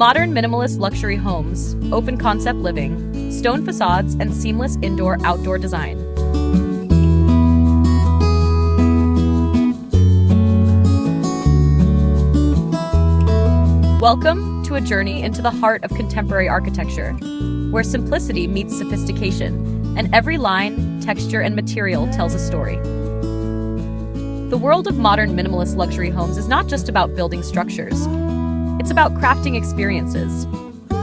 Modern minimalist luxury homes, open concept living, stone facades, and seamless indoor-outdoor design. Welcome to a journey into the heart of contemporary architecture, where simplicity meets sophistication, and every line, texture, and material tells a story. The world of modern minimalist luxury homes is not just about building structures. It's about crafting experiences.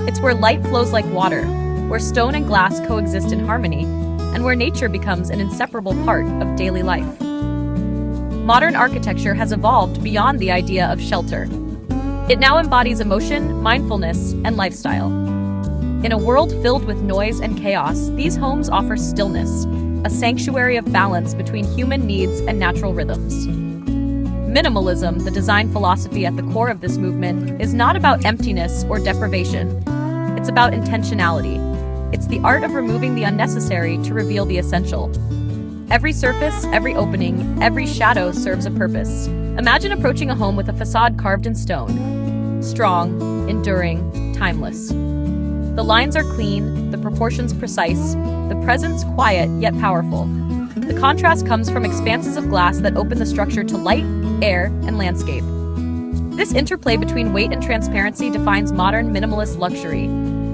It's where light flows like water, where stone and glass coexist in harmony, and where nature becomes an inseparable part of daily life. Modern architecture has evolved beyond the idea of shelter. It now embodies emotion, mindfulness, and lifestyle. In a world filled with noise and chaos, these homes offer stillness, a sanctuary of balance between human needs and natural rhythms. Minimalism, the design philosophy at the core of this movement, is not about emptiness or deprivation. It's about intentionality. It's the art of removing the unnecessary to reveal the essential. Every surface, every opening, every shadow serves a purpose. Imagine approaching a home with a facade carved in stone. Strong, enduring, timeless. The lines are clean, the proportions precise, the presence quiet yet powerful. The contrast comes from expanses of glass that open the structure to light, air, and landscape. This interplay between weight and transparency defines modern minimalist luxury.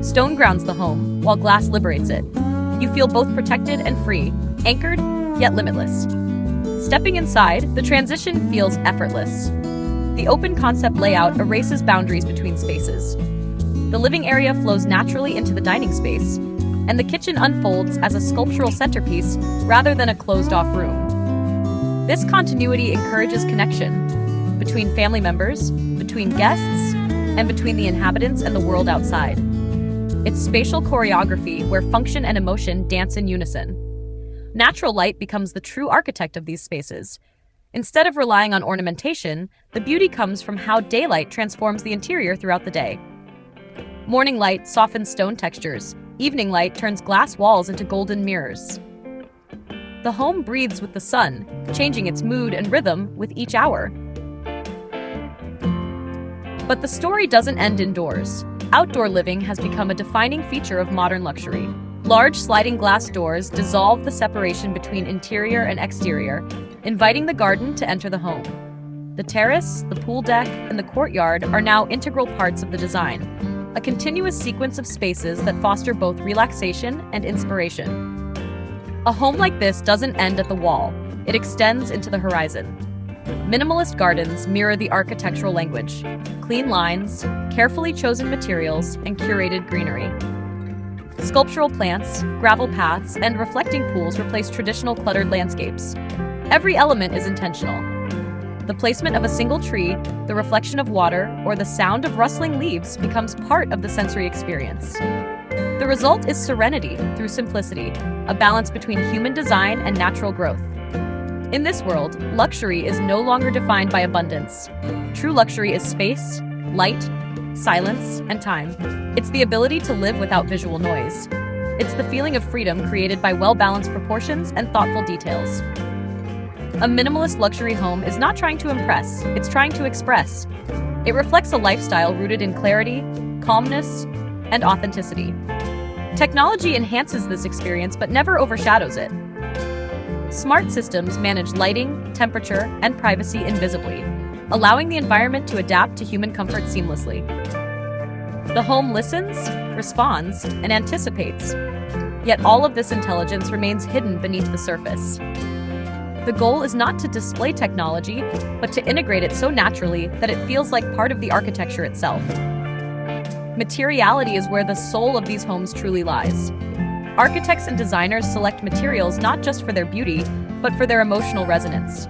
Stone grounds the home, while glass liberates it. You feel both protected and free, anchored, yet limitless. Stepping inside, the transition feels effortless. The open concept layout erases boundaries between spaces. The living area flows naturally into the dining space, and the kitchen unfolds as a sculptural centerpiece rather than a closed-off room. This continuity encourages connection between family members, between guests, and between the inhabitants and the world outside. It's spatial choreography where function and emotion dance in unison. Natural light becomes the true architect of these spaces. Instead of relying on ornamentation, the beauty comes from how daylight transforms the interior throughout the day. Morning light softens stone textures. Evening light turns glass walls into golden mirrors. The home breathes with the sun, changing its mood and rhythm with each hour. But the story doesn't end indoors. Outdoor living has become a defining feature of modern luxury. Large sliding glass doors dissolve the separation between interior and exterior, inviting the garden to enter the home. The terrace, the pool deck, and the courtyard are now integral parts of the design, a continuous sequence of spaces that foster both relaxation and inspiration. A home like this doesn't end at the wall, it extends into the horizon. Minimalist gardens mirror the architectural language: clean lines, carefully chosen materials, and curated greenery. Sculptural plants, gravel paths, and reflecting pools replace traditional cluttered landscapes. Every element is intentional. The placement of a single tree, the reflection of water, or the sound of rustling leaves becomes part of the sensory experience. The result is serenity through simplicity, a balance between human design and natural growth. In this world, luxury is no longer defined by abundance. True luxury is space, light, silence, and time. It's the ability to live without visual noise. It's the feeling of freedom created by well-balanced proportions and thoughtful details. A minimalist luxury home is not trying to impress, it's trying to express. It reflects a lifestyle rooted in clarity, calmness, and authenticity. Technology enhances this experience but never overshadows it. Smart systems manage lighting, temperature, and privacy invisibly, allowing the environment to adapt to human comfort seamlessly. The home listens, responds, and anticipates, yet all of this intelligence remains hidden beneath the surface. The goal is not to display technology, but to integrate it so naturally that it feels like part of the architecture itself. Materiality is where the soul of these homes truly lies. Architects and designers select materials not just for their beauty, but for their emotional resonance.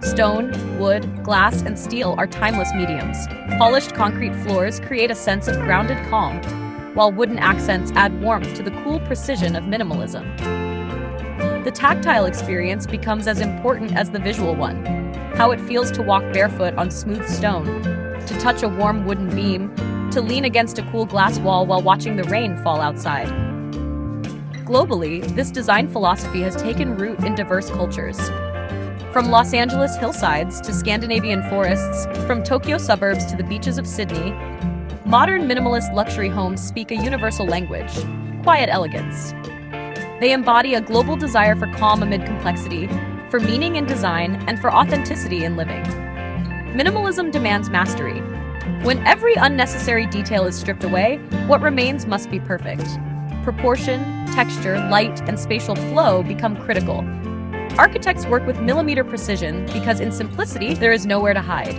Stone, wood, glass, and steel are timeless mediums. Polished concrete floors create a sense of grounded calm, while wooden accents add warmth to the cool precision of minimalism. The tactile experience becomes as important as the visual one. How it feels to walk barefoot on smooth stone, to touch a warm wooden beam, to lean against a cool glass wall while watching the rain fall outside. Globally, this design philosophy has taken root in diverse cultures. From Los Angeles hillsides to Scandinavian forests, from Tokyo suburbs to the beaches of Sydney, Modern minimalist luxury homes speak a universal language: quiet elegance. They embody a global desire for calm amid complexity, for meaning in design, and for authenticity in living. Minimalism demands mastery. When every unnecessary detail is stripped away, what remains must be perfect. Proportion, texture, light, and spatial flow become critical. Architects work with millimeter precision because in simplicity, there is nowhere to hide.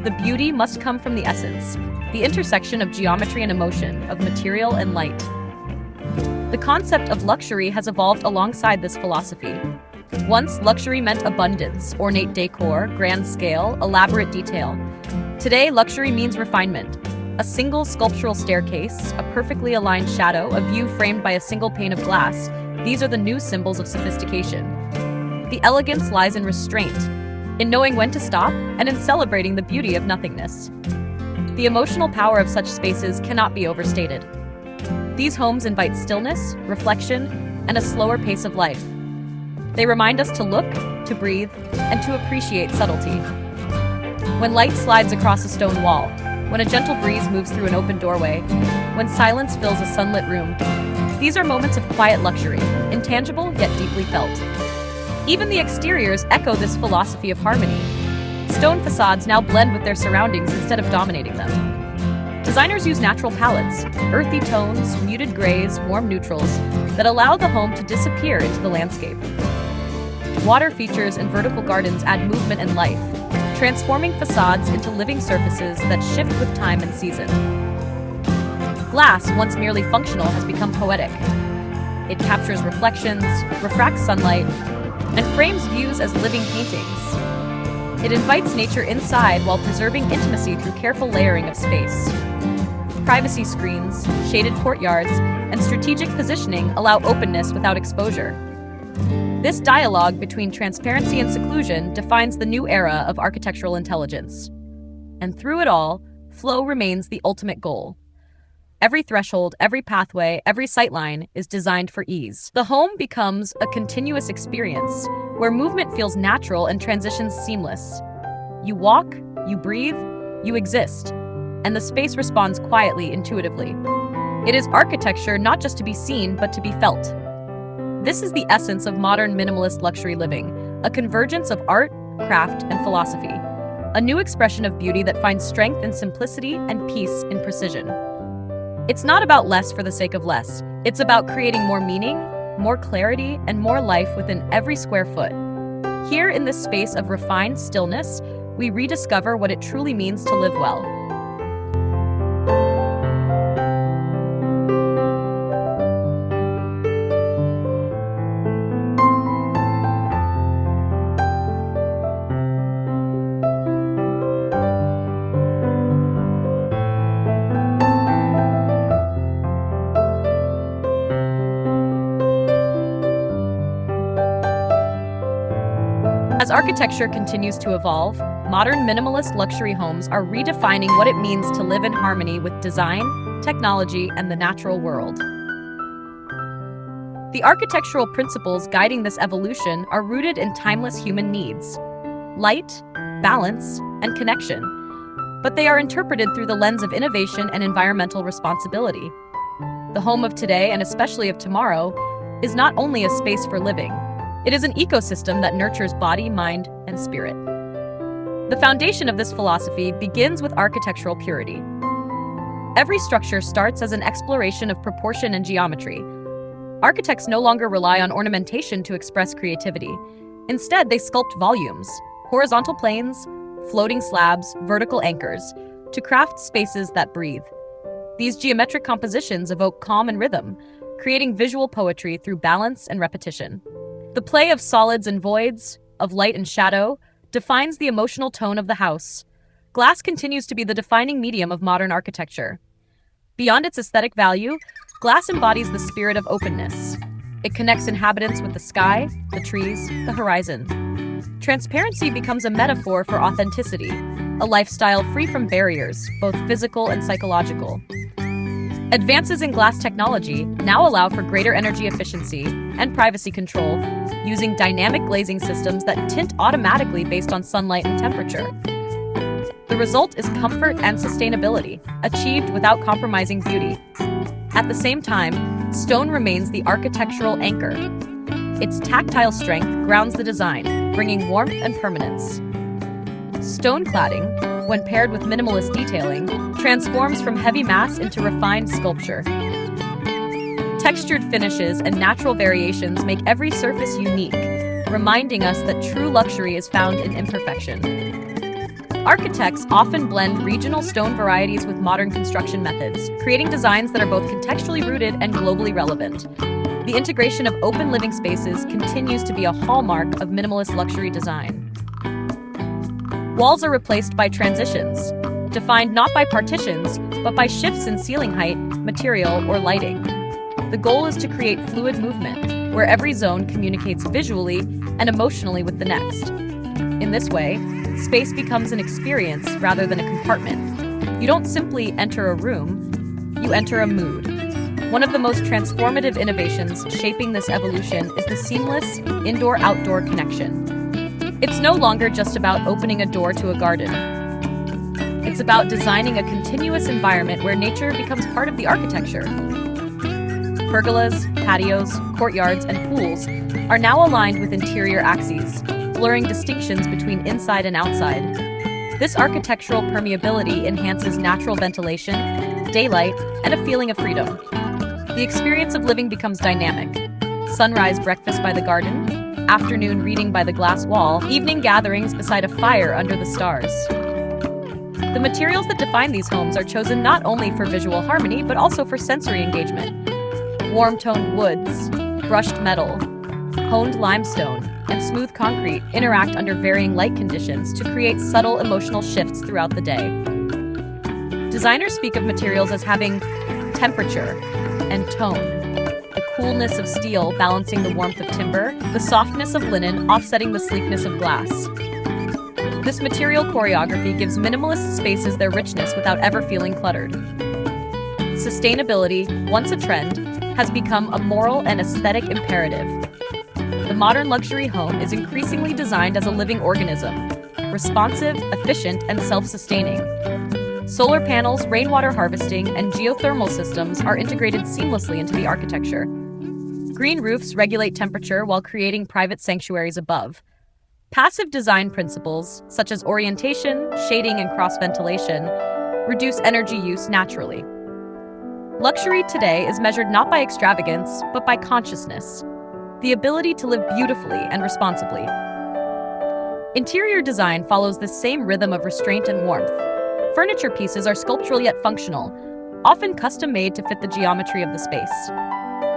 The beauty must come from the essence, the intersection of geometry and emotion, of material and light. The concept of luxury has evolved alongside this philosophy. Once, luxury meant abundance, ornate decor, grand scale, elaborate detail. Today, luxury means refinement. A single sculptural staircase, a perfectly aligned shadow, a view framed by a single pane of glass, these are the new symbols of sophistication. The elegance lies in restraint, in knowing when to stop, and in celebrating the beauty of nothingness. The emotional power of such spaces cannot be overstated. These homes invite stillness, reflection, and a slower pace of life. They remind us to look, to breathe, and to appreciate subtlety. When light slides across a stone wall, when a gentle breeze moves through an open doorway, when silence fills a sunlit room, these are moments of quiet luxury, intangible yet deeply felt. Even the exteriors echo this philosophy of harmony. Stone facades now blend with their surroundings instead of dominating them. Designers use natural palettes, earthy tones, muted grays, warm neutrals, that allow the home to disappear into the landscape. Water features and vertical gardens add movement and life, transforming facades into living surfaces that shift with time and season. Glass, once merely functional, has become poetic. It captures reflections, refracts sunlight, and frames views as living paintings. It invites nature inside while preserving intimacy through careful layering of space. Privacy screens, shaded courtyards, and strategic positioning allow openness without exposure. This dialogue between transparency and seclusion defines the new era of architectural intelligence. And through it all, flow remains the ultimate goal. Every threshold, every pathway, every sightline is designed for ease. The home becomes a continuous experience where movement feels natural and transitions seamless. You walk, you breathe, you exist, and the space responds quietly, intuitively. It is architecture not just to be seen, but to be felt. This is the essence of modern minimalist luxury living, a convergence of art, craft, and philosophy. A new expression of beauty that finds strength in simplicity and peace in precision. It's not about less for the sake of less. It's about creating more meaning, more clarity, and more life within every square foot. Here in this space of refined stillness, we rediscover what it truly means to live well. As architecture continues to evolve, modern minimalist luxury homes are redefining what it means to live in harmony with design, technology, and the natural world. The architectural principles guiding this evolution are rooted in timeless human needs: light, balance, and connection. But they are interpreted through the lens of innovation and environmental responsibility. The home of today, and especially of tomorrow, is not only a space for living. It is an ecosystem that nurtures body, mind, and spirit. The foundation of this philosophy begins with architectural purity. Every structure starts as an exploration of proportion and geometry. Architects no longer rely on ornamentation to express creativity. Instead, they sculpt volumes, horizontal planes, floating slabs, vertical anchors, to craft spaces that breathe. These geometric compositions evoke calm and rhythm, creating visual poetry through balance and repetition. The play of solids and voids, of light and shadow, defines the emotional tone of the house. Glass continues to be the defining medium of modern architecture. Beyond its aesthetic value, glass embodies the spirit of openness. It connects inhabitants with the sky, the trees, the horizon. Transparency becomes a metaphor for authenticity, a lifestyle free from barriers, both physical and psychological. Advances in glass technology now allow for greater energy efficiency and privacy control, using dynamic glazing systems that tint automatically based on sunlight and temperature. The result is comfort and sustainability, achieved without compromising beauty. At the same time, stone remains the architectural anchor. Its tactile strength grounds the design, bringing warmth and permanence. Stone cladding, when paired with minimalist detailing, transforms from heavy mass into refined sculpture. Textured finishes and natural variations make every surface unique, reminding us that true luxury is found in imperfection. Architects often blend regional stone varieties with modern construction methods, creating designs that are both contextually rooted and globally relevant. The integration of open living spaces continues to be a hallmark of minimalist luxury design. Walls are replaced by transitions, defined not by partitions, but by shifts in ceiling height, material, or lighting. The goal is to create fluid movement, where every zone communicates visually and emotionally with the next. In this way, space becomes an experience rather than a compartment. You don't simply enter a room, you enter a mood. One of the most transformative innovations shaping this evolution is the seamless indoor-outdoor connection. It's no longer just about opening a door to a garden. It's about designing a continuous environment where nature becomes part of the architecture. Pergolas, patios, courtyards, and pools are now aligned with interior axes, blurring distinctions between inside and outside. This architectural permeability enhances natural ventilation, daylight, and a feeling of freedom. The experience of living becomes dynamic. Sunrise breakfast by the garden, afternoon reading by the glass wall, evening gatherings beside a fire under the stars. The materials that define these homes are chosen not only for visual harmony, but also for sensory engagement. Warm-toned woods, brushed metal, honed limestone, and smooth concrete interact under varying light conditions to create subtle emotional shifts throughout the day. Designers speak of materials as having temperature and tone, the coolness of steel balancing the warmth of timber, the softness of linen offsetting the sleekness of glass. This material choreography gives minimalist spaces their richness without ever feeling cluttered. Sustainability, once a trend, has become a moral and aesthetic imperative. The modern luxury home is increasingly designed as a living organism, responsive, efficient, and self-sustaining. Solar panels, rainwater harvesting, and geothermal systems are integrated seamlessly into the architecture. Green roofs regulate temperature while creating private sanctuaries above. Passive design principles, such as orientation, shading, and cross-ventilation, reduce energy use naturally. Luxury today is measured not by extravagance, but by consciousness. The ability to live beautifully and responsibly. Interior design follows the same rhythm of restraint and warmth. Furniture pieces are sculptural yet functional, often custom-made to fit the geometry of the space.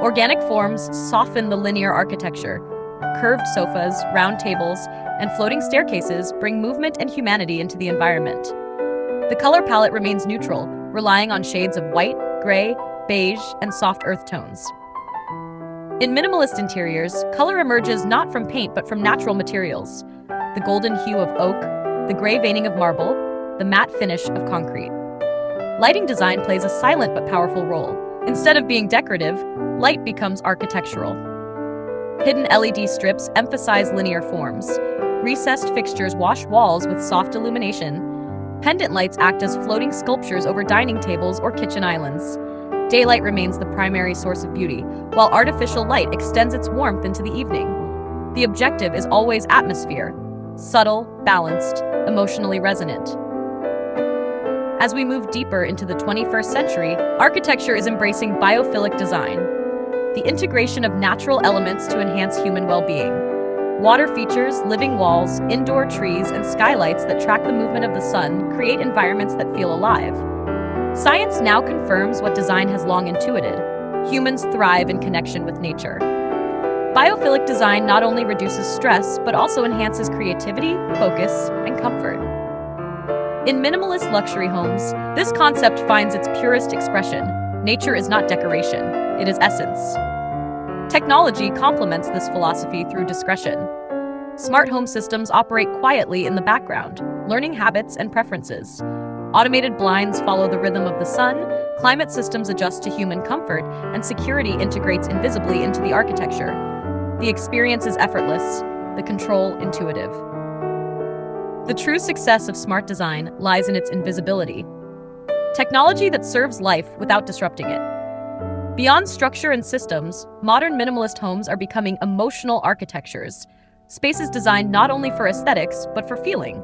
Organic forms soften the linear architecture. Curved sofas, round tables, and floating staircases bring movement and humanity into the environment. The color palette remains neutral, relying on shades of white, gray, beige, and soft earth tones. In minimalist interiors, color emerges not from paint but from natural materials. The golden hue of oak, the gray veining of marble, the matte finish of concrete. Lighting design plays a silent but powerful role. Instead of being decorative, light becomes architectural. Hidden LED strips emphasize linear forms. Recessed fixtures wash walls with soft illumination. Pendant lights act as floating sculptures over dining tables or kitchen islands. Daylight remains the primary source of beauty, while artificial light extends its warmth into the evening. The objective is always atmosphere, subtle, balanced, emotionally resonant. As we move deeper into the 21st century, architecture is embracing biophilic design, the integration of natural elements to enhance human well-being. Water features, living walls, indoor trees, and skylights that track the movement of the sun create environments that feel alive. Science now confirms what design has long intuited. Humans thrive in connection with nature. Biophilic design not only reduces stress, but also enhances creativity, focus, and comfort. In minimalist luxury homes, this concept finds its purest expression. Nature is not decoration, it is essence. Technology complements this philosophy through discretion. Smart home systems operate quietly in the background, learning habits and preferences. Automated blinds follow the rhythm of the sun, climate systems adjust to human comfort, and security integrates invisibly into the architecture. The experience is effortless, the control intuitive. The true success of smart design lies in its invisibility. Technology that serves life without disrupting it. Beyond structure and systems, modern minimalist homes are becoming emotional architectures, spaces designed not only for aesthetics, but for feeling.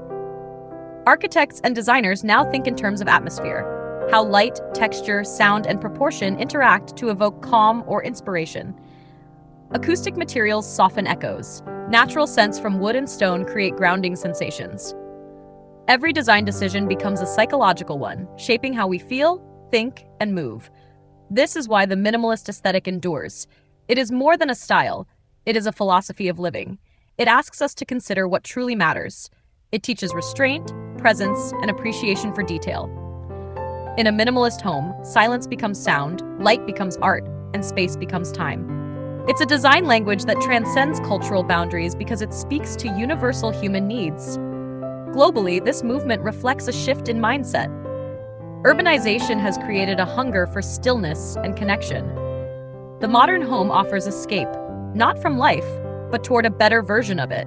Architects and designers now think in terms of atmosphere, how light, texture, sound, and proportion interact to evoke calm or inspiration. Acoustic materials soften echoes. Natural scents from wood and stone create grounding sensations. Every design decision becomes a psychological one, shaping how we feel, think, and move. This is why the minimalist aesthetic endures. It is more than a style. It is a philosophy of living. It asks us to consider what truly matters. It teaches restraint, presence, and appreciation for detail. In a minimalist home, silence becomes sound, light becomes art, and space becomes time. It's a design language that transcends cultural boundaries because it speaks to universal human needs. Globally, this movement reflects a shift in mindset. Urbanization has created a hunger for stillness and connection. The modern home offers escape, not from life, but toward a better version of it.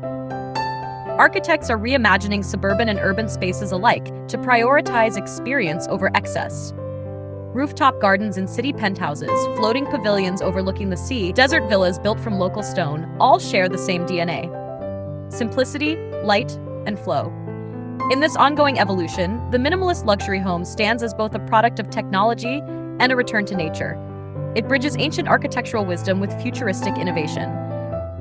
Architects are reimagining suburban and urban spaces alike to prioritize experience over excess. Rooftop gardens in city penthouses, floating pavilions overlooking the sea, desert villas built from local stone all share the same DNA. Simplicity, light, and flow. In this ongoing evolution, the minimalist luxury home stands as both a product of technology and a return to nature. It bridges ancient architectural wisdom with futuristic innovation.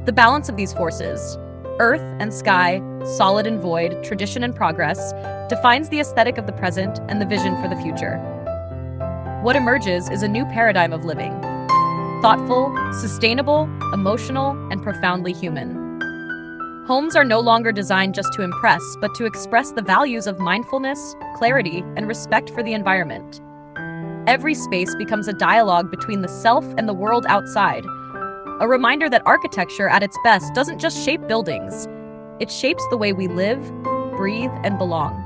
The balance of these forces, earth and sky, solid and void, tradition and progress, defines the aesthetic of the present and the vision for the future. What emerges is a new paradigm of living. Thoughtful, sustainable, emotional, and profoundly human. Homes are no longer designed just to impress, but to express the values of mindfulness, clarity, and respect for the environment. Every space becomes a dialogue between the self and the world outside, a reminder that architecture at its best doesn't just shape buildings, it shapes the way we live, breathe, and belong.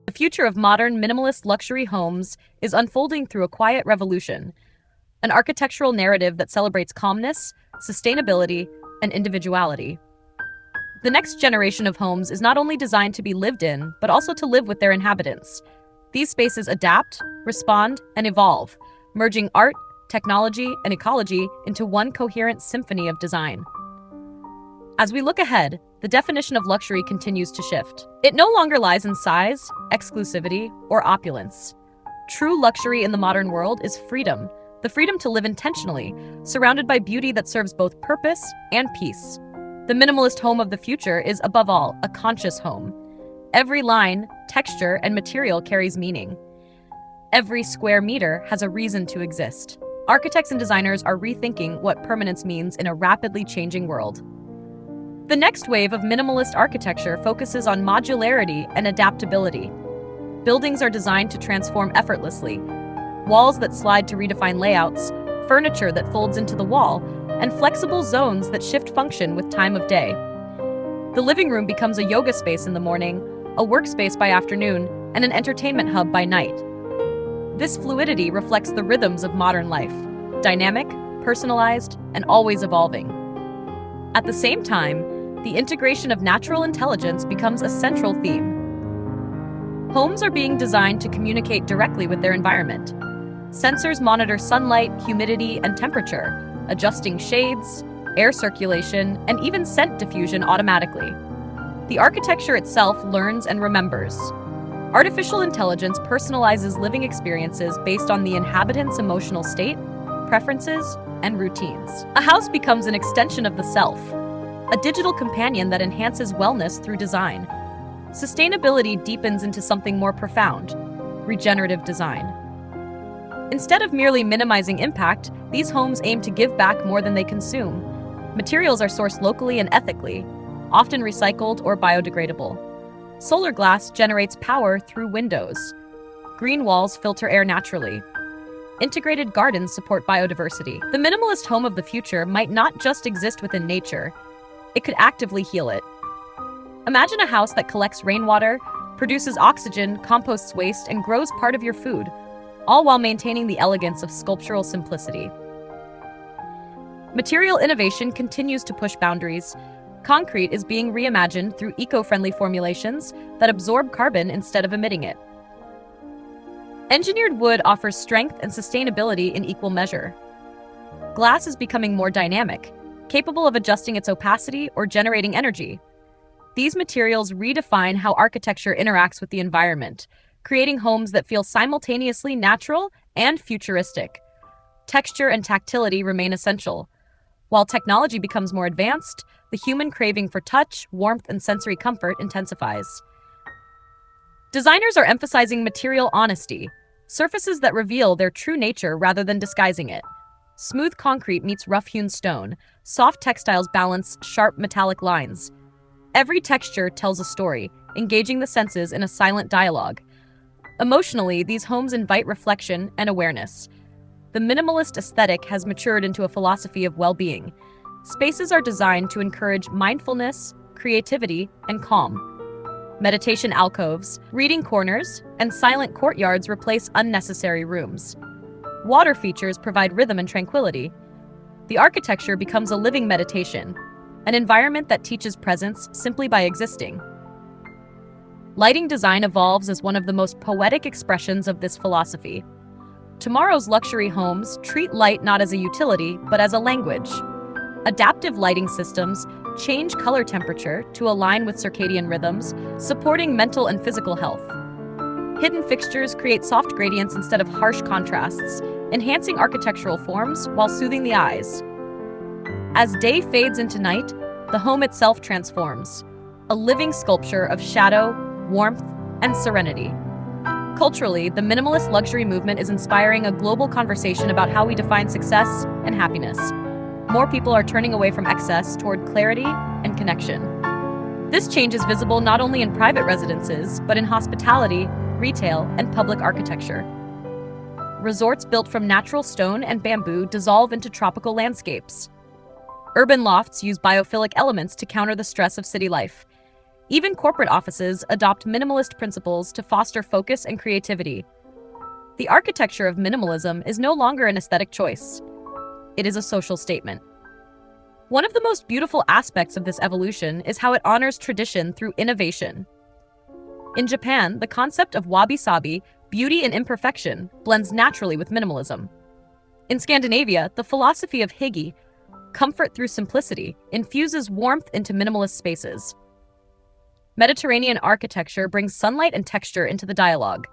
The future of modern, minimalist luxury homes is unfolding through a quiet revolution, an architectural narrative that celebrates calmness, sustainability, and individuality. The next generation of homes is not only designed to be lived in, but also to live with their inhabitants. These spaces adapt, respond, and evolve, merging art, technology, and ecology into one coherent symphony of design. As we look ahead, the definition of luxury continues to shift. It no longer lies in size, exclusivity, or opulence. True luxury in the modern world is freedom, the freedom to live intentionally, surrounded by beauty that serves both purpose and peace. The minimalist home of the future is, above all, a conscious home. Every line, texture, and material carries meaning. Every square meter has a reason to exist. Architects and designers are rethinking what permanence means in a rapidly changing world. The next wave of minimalist architecture focuses on modularity and adaptability. Buildings are designed to transform effortlessly. Walls that slide to redefine layouts, furniture that folds into the wall, and flexible zones that shift function with time of day. The living room becomes a yoga space in the morning, a workspace by afternoon, and an entertainment hub by night. This fluidity reflects the rhythms of modern life, dynamic, personalized, and always evolving. At the same time, the integration of natural intelligence becomes a central theme. Homes are being designed to communicate directly with their environment. Sensors monitor sunlight, humidity, and temperature, adjusting shades, air circulation, and even scent diffusion automatically. The architecture itself learns and remembers. Artificial intelligence personalizes living experiences based on the inhabitant's emotional state, preferences, and routines. A house becomes an extension of the self, a digital companion that enhances wellness through design. Sustainability deepens into something more profound: regenerative design. Instead of merely minimizing impact, these homes aim to give back more than they consume. Materials are sourced locally and ethically, often recycled or biodegradable. Solar glass generates power through windows. Green walls filter air naturally. Integrated gardens support biodiversity. The minimalist home of the future might not just exist within nature, it could actively heal it. Imagine a house that collects rainwater, produces oxygen, composts waste, and grows part of your food, all while maintaining the elegance of sculptural simplicity. Material innovation continues to push boundaries. Concrete is being reimagined through eco-friendly formulations that absorb carbon instead of emitting it. Engineered wood offers strength and sustainability in equal measure. Glass is becoming more dynamic, capable of adjusting its opacity or generating energy. These materials redefine how architecture interacts with the environment, creating homes that feel simultaneously natural and futuristic. Texture and tactility remain essential. While technology becomes more advanced, the human craving for touch, warmth, and sensory comfort intensifies. Designers are emphasizing material honesty, surfaces that reveal their true nature rather than disguising it. Smooth concrete meets rough-hewn stone. Soft textiles balance sharp metallic lines. Every texture tells a story, engaging the senses in a silent dialogue. Emotionally, these homes invite reflection and awareness. The minimalist aesthetic has matured into a philosophy of well-being. Spaces are designed to encourage mindfulness, creativity, and calm. Meditation alcoves, reading corners, and silent courtyards replace unnecessary rooms. Water features provide rhythm and tranquility. The architecture becomes a living meditation, an environment that teaches presence simply by existing. Lighting design evolves as one of the most poetic expressions of this philosophy. Tomorrow's luxury homes treat light not as a utility, but as a language. Adaptive lighting systems change color temperature to align with circadian rhythms, supporting mental and physical health. Hidden fixtures create soft gradients instead of harsh contrasts, enhancing architectural forms while soothing the eyes. As day fades into night, the home itself transforms, a living sculpture of shadow, warmth, and serenity. Culturally, the minimalist luxury movement is inspiring a global conversation about how we define success and happiness. More people are turning away from excess toward clarity and connection. This change is visible not only in private residences, but in hospitality, retail, and public architecture. Resorts built from natural stone and bamboo dissolve into tropical landscapes. Urban lofts use biophilic elements to counter the stress of city life. Even corporate offices adopt minimalist principles to foster focus and creativity. The architecture of minimalism is no longer an aesthetic choice. It is a social statement. One of the most beautiful aspects of this evolution is how it honors tradition through innovation. In Japan, the concept of wabi-sabi, beauty in imperfection, blends naturally with minimalism. In Scandinavia, the philosophy of hygge, comfort through simplicity, infuses warmth into minimalist spaces. Mediterranean architecture brings sunlight and texture into the dialogue.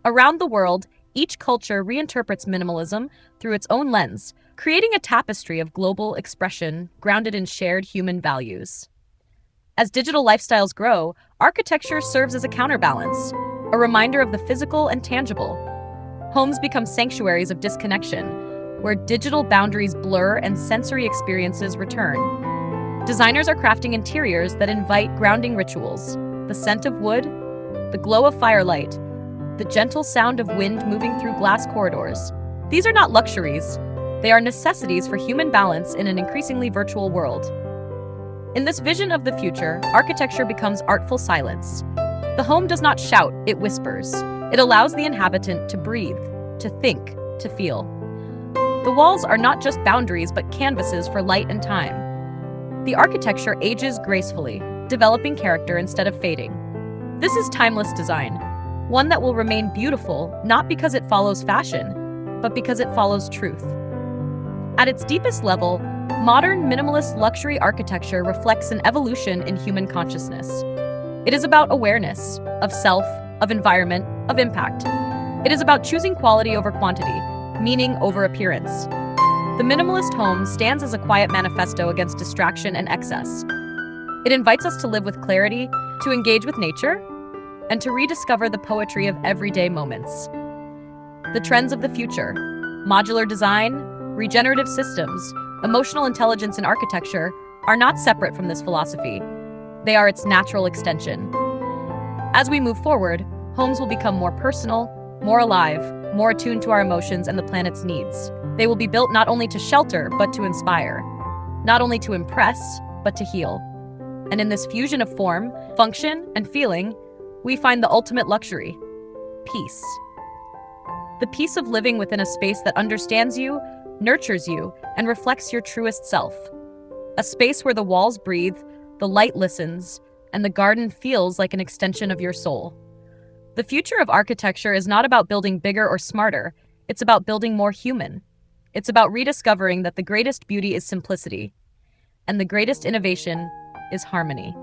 Around the world, each culture reinterprets minimalism through its own lens, creating a tapestry of global expression grounded in shared human values. As digital lifestyles grow, architecture serves as a counterbalance, a reminder of the physical and tangible. Homes become sanctuaries of disconnection, where digital boundaries blur and sensory experiences return. Designers are crafting interiors that invite grounding rituals: the scent of wood, the glow of firelight, the gentle sound of wind moving through glass corridors. These are not luxuries. They are necessities for human balance in an increasingly virtual world. In this vision of the future, architecture becomes artful silence. The home does not shout, it whispers. It allows the inhabitant to breathe, to think, to feel. The walls are not just boundaries, but canvases for light and time. The architecture ages gracefully, developing character instead of fading. This is timeless design, one that will remain beautiful not because it follows fashion, but because it follows truth. At its deepest level, modern minimalist luxury architecture reflects an evolution in human consciousness. It is about awareness, of self, of environment, of impact. It is about choosing quality over quantity, meaning over appearance. The minimalist home stands as a quiet manifesto against distraction and excess. It invites us to live with clarity, to engage with nature, and to rediscover the poetry of everyday moments. The trends of the future: modular design, regenerative systems, Emotional intelligence and architecture are not separate from this philosophy. They are its natural extension. As we move forward, homes will become more personal, more alive, more attuned to our emotions and the planet's needs. They will be built not only to shelter, but to inspire. Not only to impress, but to heal. And in this fusion of form, function, and feeling, we find the ultimate luxury: peace. The peace of living within a space that understands you, nurtures you, and reflects your truest self. A space where the walls breathe, the light listens, and the garden feels like an extension of your soul. The future of architecture is not about building bigger or smarter, it's about building more human. It's about rediscovering that the greatest beauty is simplicity, and the greatest innovation is harmony.